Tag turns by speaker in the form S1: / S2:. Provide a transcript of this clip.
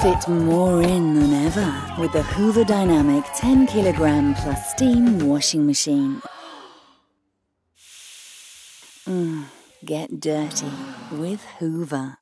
S1: Fit more in than ever with the Hoover Dynamic 10 kilogram plus steam washing machine. Get dirty with Hoover.